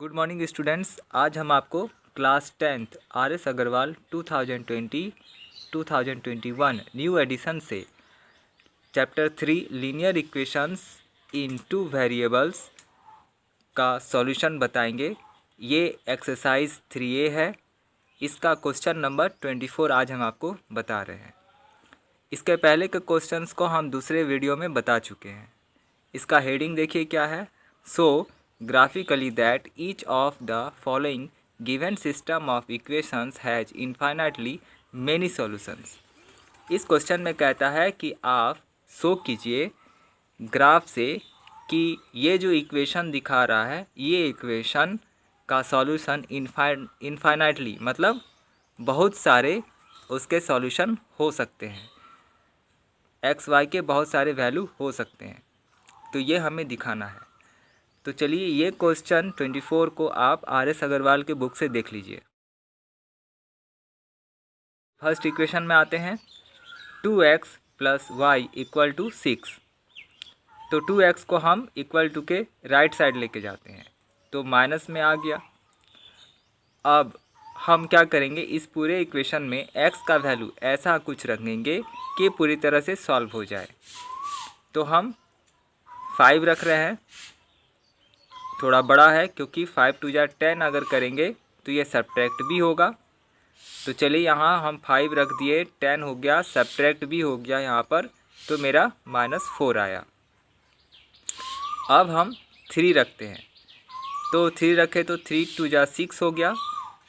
Good morning students. आज हम आपको class 10th RS Agarwal 2020-2021 new edition से chapter 3 linear equations in two variables का सॉल्यूशन बताएंगे। ये एक्सरसाइज 3A है। इसका क्वेश्चन नंबर 24 आज हम आपको बता रहे हैं। इसके पहले के क्वेश्चंस को हम दूसरे वीडियो में बता चुके हैं। इसका हेडिंग देखिए क्या है। सो graphically that each of the following given system of equations has infinitely many solutions। इस क्वेश्चन में कहता है कि आप शो कीजिए ग्राफ से कि ये जो इक्वेशन दिखा रहा है ये इक्वेशन का सॉल्यूशन इनफाइनाइटली मतलब बहुत सारे उसके सॉल्यूशन हो सकते हैं। एक्स वाई के बहुत सारे वैल्यू हो सकते हैं, तो ये हमें दिखाना है। तो चलिए ये क्वेश्चन 24 को आप RS अग्रवाल के बुक से देख लीजिए। फर्स्ट इक्वेशन में आते हैं 2x + y = 6। तो 2x को हम इक्वल टू के राइट साइड लेके जाते हैं तो माइनस में आ गया। अब हम क्या करेंगे, इस पूरे इक्वेशन में x का वैल्यू ऐसा कुछ रखेंगे कि पूरी तरह से सॉल्व हो जाए। तो हम 5 रख रहे हैं, थोड़ा बड़ा है क्योंकि 5 × 2 = 10 अगर करेंगे तो ये सब्ट्रैक्ट भी होगा। तो चलिए यहाँ हम 5 रख दिए, 10 हो गया, सब्ट्रैक्ट भी हो गया यहाँ पर, तो मेरा -4 आया। अब हम 3 रखते हैं, तो 3 रखे तो 3 × 2 = 6 हो गया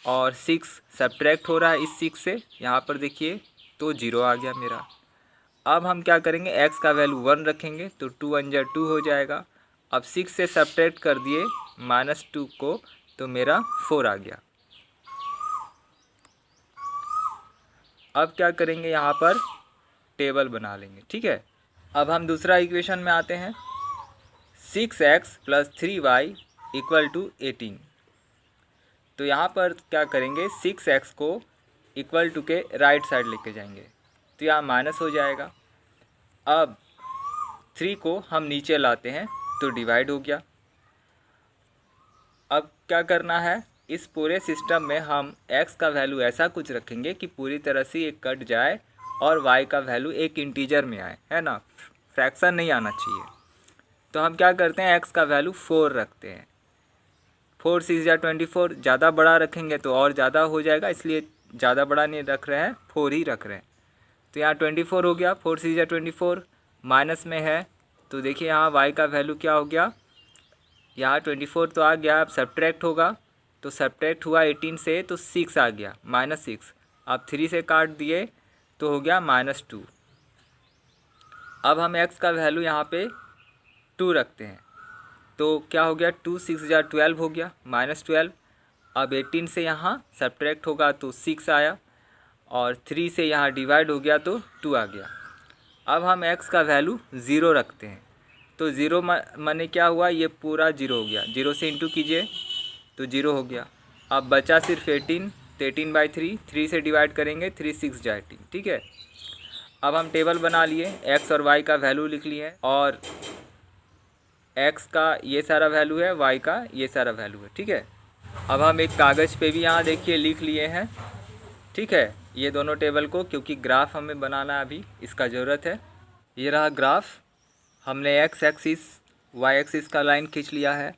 और 6 सब्ट्रैक्ट हो रहा है इस 6 से, यहाँ पर देखिए तो 0 आ गया मेरा। अब हम क्या करेंगे, x का वैल्यू 1 रखेंगे तो 2 × 1 = 2 हो जाएगा। अब 6 से सब्ट्रैक्ट कर दिए -2 को तो मेरा 4 आ गया। अब क्या करेंगे, यहाँ पर टेबल बना लेंगे, ठीक है। अब हम दूसरा इक्वेशन में आते हैं 6x + 3y = 18। तो यहाँ पर क्या करेंगे, 6x को इक्वल टू के राइट साइड लेके जाएंगे तो यहाँ माइनस हो जाएगा। अब 3 को हम नीचे लाते हैं तो डिवाइड हो गया। अब क्या करना है, इस पूरे सिस्टम में हम x का वैल्यू ऐसा कुछ रखेंगे कि पूरी तरह से ये कट जाए और y का वैल्यू एक इंटीजर में आए, है ना, फ्रैक्शन नहीं आना चाहिए। तो हम क्या करते हैं, x का वैल्यू 4 रखते हैं। 4 × 6 = 24, ज़्यादा बड़ा रखेंगे तो और ज़्यादा हो जाएगा, इसलिए ज़्यादा बड़ा नहीं रख रहे हैं, 4 ही रख रहे हैं। तो यहाँ 24 हो गया, 4 × 6 = 24, माइनस में है तो देखिए यहाँ y का वैल्यू क्या हो गया, यहाँ 24 तो आ गया। अब सब्ट्रैक्ट होगा तो सब्ट्रैक्ट हुआ 18 से तो 6 आ गया, -6। अब 3 से काट दिए तो हो गया -2। अब हम x का वैल्यू यहाँ पे 2 रखते हैं तो क्या हो गया, 2 × 6 = 12 हो गया, -12। अब 18 से यहाँ सब्ट्रैक्ट होगा तो 6 आया और 3 से यहाँ डिवाइड हो गया तो 2 आ गया। अब हम x का वैल्यू 0 रखते हैं तो 0 माने क्या हुआ, ये पूरा 0 हो गया। 0 से इंटू कीजिए तो 0 हो गया। अब बचा सिर्फ 18, तो 18/3, 3 से डिवाइड करेंगे 3 × 6 = 18, ठीक है। अब हम टेबल बना लिए, x और y का वैल्यू लिख लिए और x का ये सारा वैल्यू है, y का ये सारा वैल्यू है, ठीक है। अब हम एक कागज़ पे भी यहाँ देखिए लिख लिए हैं, ठीक है, ये दोनों टेबल को, क्योंकि ग्राफ हमें बनाना अभी इसका ज़रूरत है। ये रहा ग्राफ, हमने x एक्सिस y एक्सिस का लाइन खींच लिया है।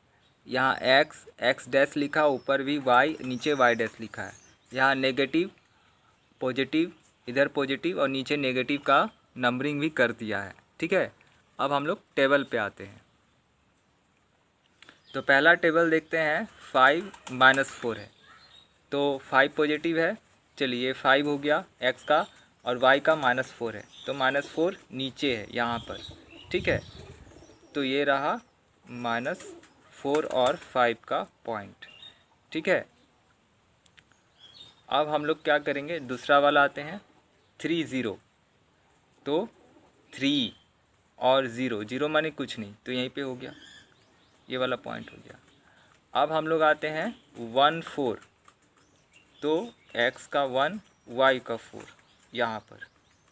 यहाँ x डैश लिखा, ऊपर भी y, नीचे y डैश लिखा है। यहाँ नेगेटिव पॉजिटिव, इधर पॉजिटिव और नीचे नेगेटिव का नंबरिंग भी कर दिया है, ठीक है। अब हम लोग टेबल पे आते हैं। तो पहला टेबल देखते हैं, 5 - 4 है तो 5 पॉजिटिव है, चलिए 5 हो गया x का और y का -4 है तो -4 नीचे है यहाँ पर, ठीक है। तो ये रहा -4 और 5 का पॉइंट, ठीक है। अब हम लोग क्या करेंगे, दूसरा वाला आते हैं 3 0, तो 3 और 0, 0 माने कुछ नहीं तो यहीं पे हो गया, ये वाला पॉइंट हो गया। अब हम लोग आते हैं 1 4, तो x का 1 y का 4, यहाँ पर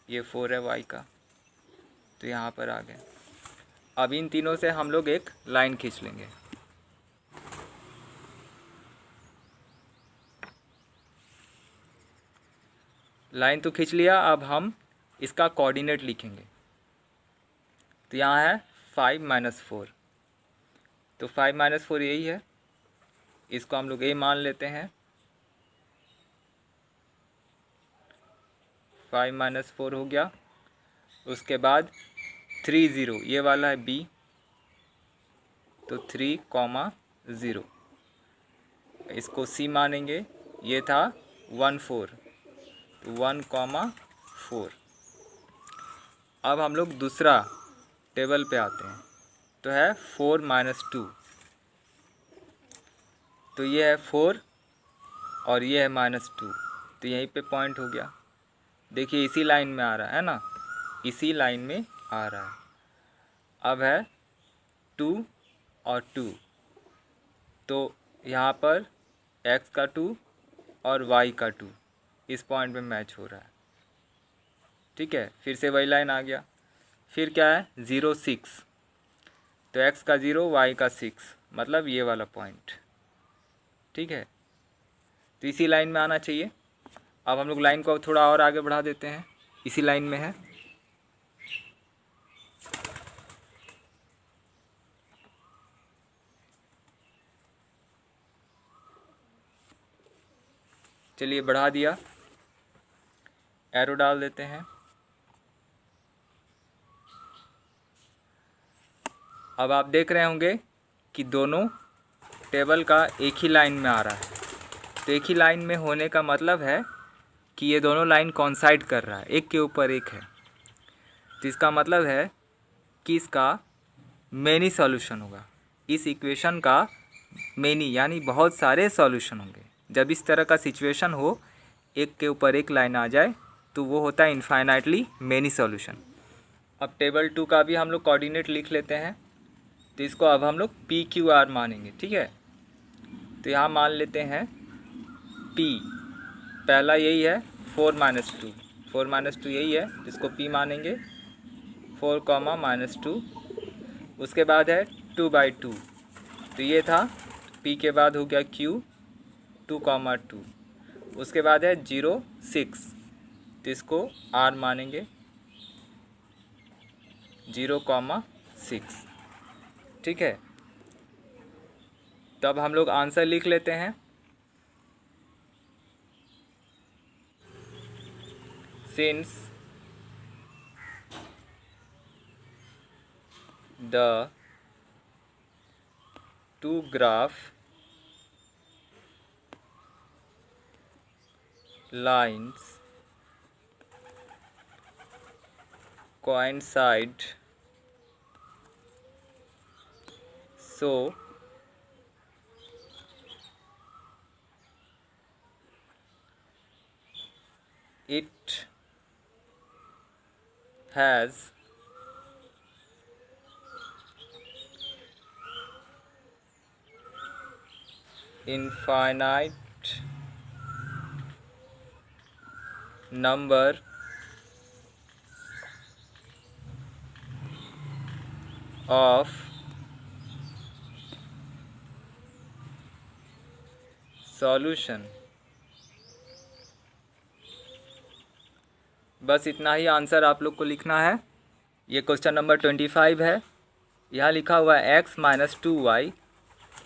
ये 4 है y का, तो यहाँ पर आ गए। अब इन तीनों से हम लोग एक लाइन खींच लेंगे। लाइन तो खींच लिया, अब हम इसका कोऑर्डिनेट लिखेंगे। तो यहाँ है 5 माइनस 4, तो 5 माइनस 4 यही है, इसको हम लोग ए मान लेते हैं। 5 माइनस 4 हो गया। उसके बाद 3 0, ये वाला है बी, तो 3,0, इसको सी मानेंगे। ये था 1 4, तो 1,4। अब हम लोग दूसरा टेबल पे आते हैं, तो है 4 माइनस 2, तो ये है 4 और ये है -2, तो यहीं पे पॉइंट हो गया। देखिए इसी लाइन में आ रहा है ना, इसी लाइन में आ रहा है। अब है 2 और 2, तो यहाँ पर x का 2 और y का 2 इस पॉइंट पे मैच हो रहा है। ठीक है, फिर से वही लाइन आ गया। फिर क्या है 0 6, तो x का 0 y का 6, मतलब ये वाला पॉइंट। ठीक है, तो इसी लाइन में आना चाहिए। अब हम लोग लाइन को थोड़ा और आगे बढ़ा देते हैं, इसी लाइन में है। चलिए बढ़ा दिया, एरो डाल देते हैं। अब आप देख रहे होंगे कि दोनों टेबल का एक ही लाइन में आ रहा है। तो एक ही लाइन में होने का मतलब है कि ये दोनों लाइन कोइंसाइड कर रहा है, एक के ऊपर एक है। तो इसका मतलब है कि इसका मेनी सॉल्यूशन होगा, इस इक्वेशन का मेनी यानी बहुत सारे सॉल्यूशन होंगे। जब इस तरह का सिचुएशन हो, एक के ऊपर एक लाइन आ जाए, तो वो होता है इनफाइनाइटली मेनी सॉल्यूशन। अब टेबल 2 का भी हम लोग कोऑर्डिनेट लिख लेते हैं। तो इसको अब हम लोग पी क्यू आर मानेंगे। ठीक है, तो यहाँ मान लेते हैं P, पहला यही है 4 माइनस 2, 4 माइनस 2 यही है, जिसको P मानेंगे। 4, -2, उसके बाद है 2/2, तो ये था P के बाद हो गया Q 2,2, उसके बाद है 0 6, तो इसको R मानेंगे 0,6। ठीक है, तब हम लोग आंसर लिख लेते हैं। Since the two graph lines coincide, so it has infinite number of solution। बस इतना ही आंसर आप लोग को लिखना है। ये क्वेश्चन नंबर 25 है। यहाँ लिखा हुआ है x minus 2y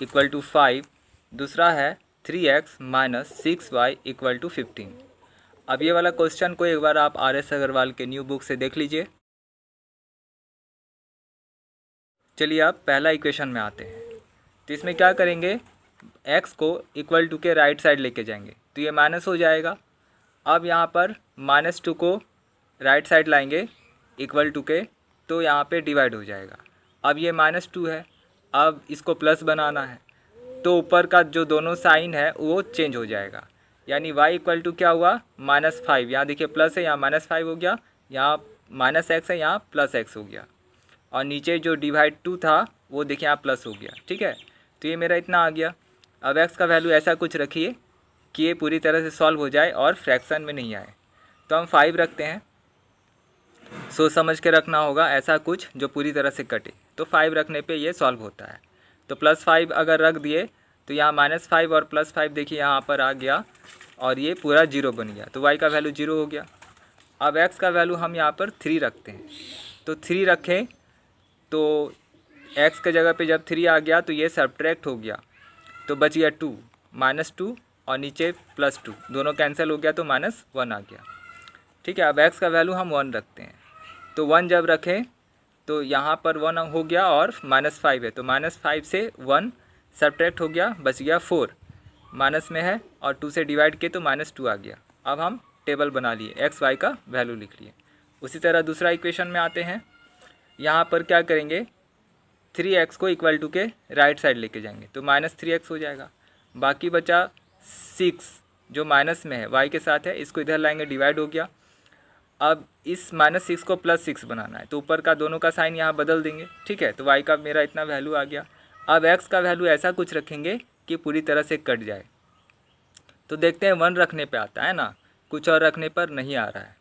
equal to 5, दूसरा है 3x minus 6y equal to 15। अब ये वाला क्वेश्चन को एक बार आप RS अग्रवाल के न्यू बुक से देख लीजिए। चलिए अब पहला इक्वेशन में आते हैं। तो इसमें क्या करेंगे, x को इक्वल टू के राइट साइड लेके जाएंगे, तो ये माइनस हो जाएगा। अब यहाँ पर -2 को राइट साइड लाएंगे इक्वल टू के, तो यहाँ पे डिवाइड हो जाएगा। अब ये -2 है, अब इसको प्लस बनाना है, तो ऊपर का जो दोनों साइन है वो चेंज हो जाएगा। यानी y इक्वल टू क्या हुआ -5, यहाँ देखिए प्लस है, यहाँ -5 हो गया, यहाँ -x है, यहाँ +x हो गया, और नीचे जो डिवाइड 2 था वो देखिए यहाँ प्लस हो गया। ठीक है, तो ये मेरा इतना आ गया। अब x का वैल्यू ऐसा कुछ रखिए कि ये पूरी तरह से सॉल्व हो जाए और फ्रैक्शन में नहीं आए। तो हम 5 रखते हैं, सोच समझ के रखना होगा ऐसा कुछ जो पूरी तरह से कटे। तो 5 रखने पे ये सॉल्व होता है। तो +5 अगर रख दिए तो यहाँ -5 और +5 देखिए यहाँ पर आ गया और ये पूरा 0 बन गया, तो y का वैल्यू 0 हो गया। अब x का वैल्यू हम यहाँ पर 3 रखते हैं, तो 3 रखें तो x के जगह पे जब 3 आ गया तो ये सब्ट्रैक्ट हो गया, तो बच गया 2, -2 और नीचे +2, दोनों कैंसिल हो गया तो -1 आ गया। ठीक है, अब x का वैल्यू हम 1 रखते हैं, तो 1 जब रखें तो यहाँ पर 1 हो गया और -5 है, तो -5 से 1 सब्ट्रैक्ट हो गया, बच गया 4, माइनस में है और 2 से डिवाइड किए तो -2 आ गया। अब हम टेबल बना लिए, x y का वैल्यू लिख लिए। उसी तरह दूसरा इक्वेशन में आते हैं, यहाँ पर क्या करेंगे, 3x को इक्वल टू के राइट साइड लेके जाएंगे तो -3x हो जाएगा। बाकी बचा 6 जो माइनस में है, y के साथ है, इसको इधर लाएंगे, डिवाइड हो गया। अब इस -6 को +6 बनाना है, तो ऊपर का दोनों का साइन यहाँ बदल देंगे। ठीक है, तो y का मेरा इतना वैल्यू आ गया। अब x का वैल्यू ऐसा कुछ रखेंगे कि पूरी तरह से कट जाए, तो देखते हैं 1 रखने पे आता है ना, कुछ और रखने पर नहीं आ रहा है।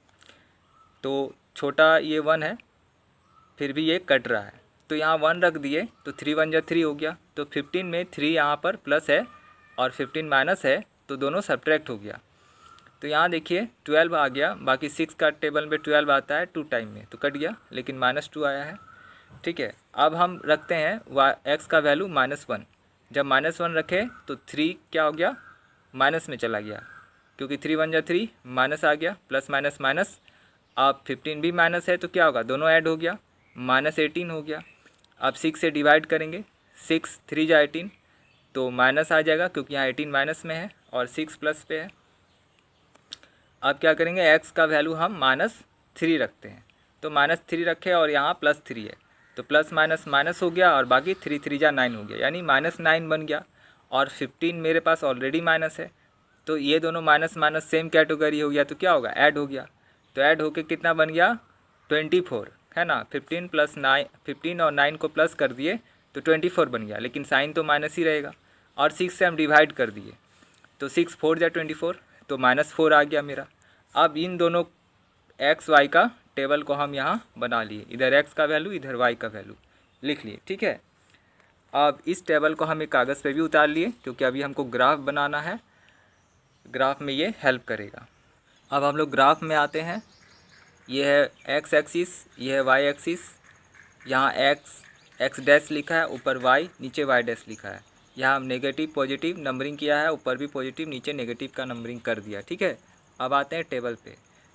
तो छोटा ये 1 है, फिर भी ये कट रहा है, तो यहाँ 1 रख दिए तो 3 1 जा 3 हो गया, तो 15 में 3 यहाँ पर प्लस है और 15 माइनस है, तो दोनों सब्ट्रैक्ट हो गया। तो यहाँ देखिए 12 आ गया, बाकी 6 का टेबल में 12 आता है 2 टाइम में, तो कट गया, लेकिन -2 आया है। ठीक है, अब हम रखते हैं x का वैल्यू -1। जब -1 रखे तो 3 क्या हो गया, माइनस में चला गया, क्योंकि 3 1 जा 3, माइनस आ गया, प्लस माइनस माइनस। अब 15 भी माइनस है तो क्या होगा, दोनों ऐड हो गया, -18 हो गया। अब 6 से डिवाइड करेंगे, 6 3 जा 18, तो माइनस आ जाएगा क्योंकि यहाँ 18 माइनस में है और 6 प्लस पे है। अब क्या करेंगे, x का वैल्यू हम -3 रखते हैं, तो -3 रखे और यहाँ +3 है, तो प्लस माइनस माइनस हो गया और बाकी 3 3 जा 9 हो गया, यानी -9 बन गया। और 15 मेरे पास ऑलरेडी माइनस है, तो ये दोनों माइनस माइनस सेम कैटेगरी हो गया, तो क्या होगा, ऐड हो गया। तो ऐड होके कितना बन गया, 24 है ना। 15 + 9, 15 और 9 को प्लस कर दिए तो 24 बन गया, लेकिन साइन तो माइनस ही रहेगा। और 6 से हम डिवाइड कर दिए तो 6 4 जा 24, तो -4 आ गया मेरा। अब इन दोनों x y का टेबल को हम यहाँ बना लिए, इधर x का वैल्यू इधर y का वैल्यू लिख लिए। ठीक है, अब इस टेबल को हम एक कागज़ पे भी उतार लिए, क्योंकि अभी हमको ग्राफ बनाना है, ग्राफ में ये हेल्प करेगा। अब हम लोग ग्राफ में आते हैं, ये है x एक्सिस, ये है y एक्सिस, यहाँ x डैश लिखा है, ऊपर y, नीचे y डैश लिखा है। यहाँ हम नेगेटिव पॉजिटिव नंबरिंग किया है, ऊपर भी पॉजिटिव नीचे नेगेटिव का नंबरिंग कर दिया। ठीक है, अब आते हैं टेबल पे।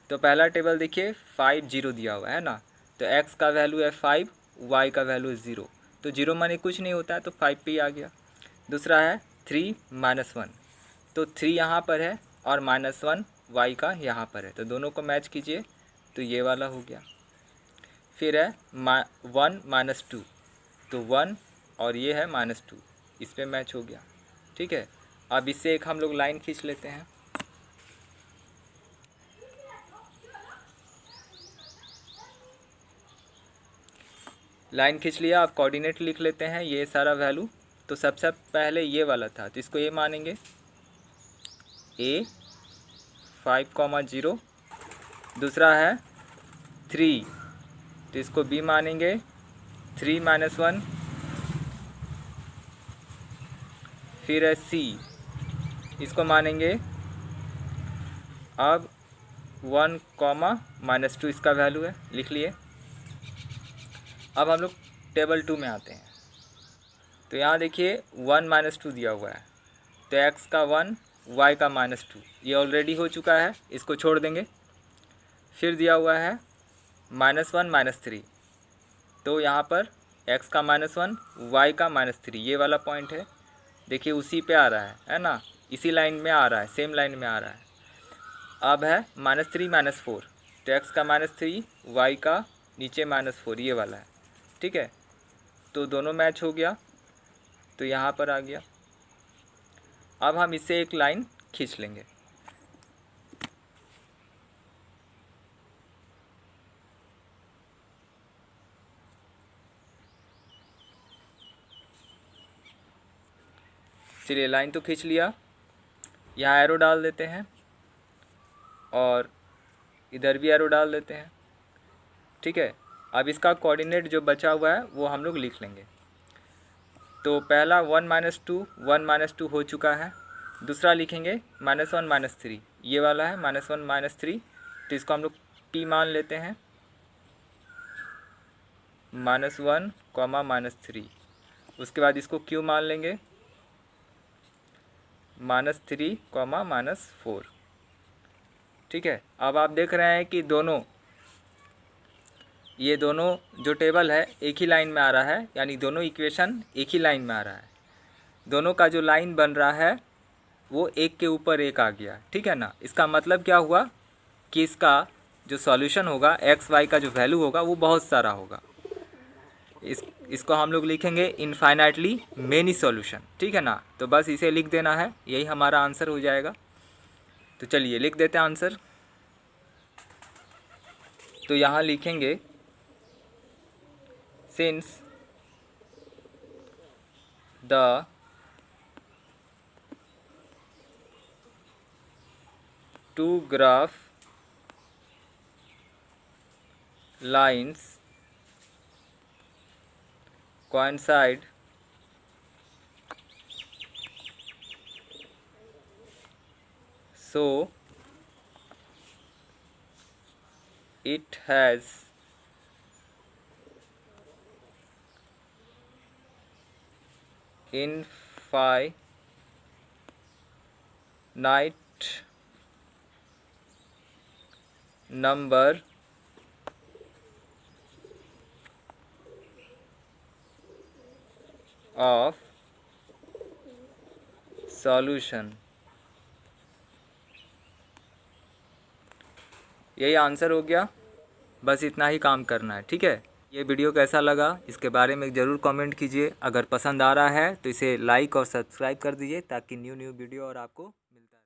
तो पहला टेबल देखिए 5 0 दिया हुआ है ना, तो x का वैल्यू है 5, y का वैल्यू है 0, तो 0 माने कुछ नहीं होता है, तो 5 पे ही आ गया। दूसरा है 3 -1, तो 3 यहाँ पर है और -1 y का यहाँ पर है, तो दोनों को मैच कीजिए तो ये वाला हो गया। फिर है 1 -2, तो 1 और ये है -2, इस पे मैच हो गया। ठीक है, अब इससे एक हम लोग लाइन खींच लेते हैं। लाइन खींच लिया, अब कोऑर्डिनेट लिख लेते हैं, ये सारा वैल्यू। तो सबसे पहले ये वाला था, तो इसको ए मानेंगे, a 5, 0। दूसरा है 3, तो इसको b मानेंगे, 3 -1। फिर है c, इसको मानेंगे अब 1, -2 इसका वैल्यू है, लिख लिए। अब हम लोग टेबल 2 में आते हैं, तो यहाँ देखिए 1 -2 दिया हुआ है, तो x का 1, y का -2, ये ऑलरेडी हो चुका है, इसको छोड़ देंगे। फिर दिया हुआ है -1 -3, तो यहाँ पर x का -1, y का -3, ये वाला पॉइंट है, देखिए उसी पे आ रहा है ना, इसी लाइन में आ रहा है, सेम लाइन में आ रहा है। अब है -3 -4, तो x का -3, y का नीचे -4, ये वाला है। ठीक है, तो दोनों मैच हो गया, तो यहाँ पर आ गया। अब हम इससे एक लाइन खींच लेंगे। चलिए लाइन तो खींच लिया, यहाँ एरो डाल देते हैं और इधर भी एरो डाल देते हैं। ठीक है, अब इसका कोऑर्डिनेट जो बचा हुआ है वो हम लोग लिख लेंगे। तो पहला 1 -2 हो चुका है, दूसरा लिखेंगे -1 -3, ये वाला है -1 -3, तो इसको हम लोग p मान लेते हैं, -1, -3। उसके बाद इसको q मान लेंगे, -3, -4। ठीक है। अब आप देख रहे हैं कि ये दोनों जो टेबल है एक ही लाइन में आ रहा है, यानी दोनों इक्वेशन एक ही लाइन में आ रहा है। दोनों का जो लाइन बन रहा है वो एक के ऊपर एक आ गया, ठीक है ना। इसका मतलब क्या हुआ कि इसका जो सॉल्यूशन होगा, एक्स वाई का जो वैल्यू होगा वो बहुत सारा होगा। इसको हम लोग लिखेंगे इनफाइनाइटली मेनी सॉल्यूशन, ठीक है ना। तो बस इसे लिख देना है, यही हमारा आंसर हो जाएगा। तो चलिए लिख देते हैं आंसर। तो यहाँ लिखेंगे since the two graph lines coincide, so it has infinite number of solution। यही आंसर हो गया, बस इतना ही काम करना है, ठीक है। ये वीडियो कैसा लगा इसके बारे में ज़रूर कमेंट कीजिए। अगर पसंद आ रहा है तो इसे लाइक और सब्सक्राइब कर दीजिए, ताकि न्यू वीडियो और आपको मिलता है।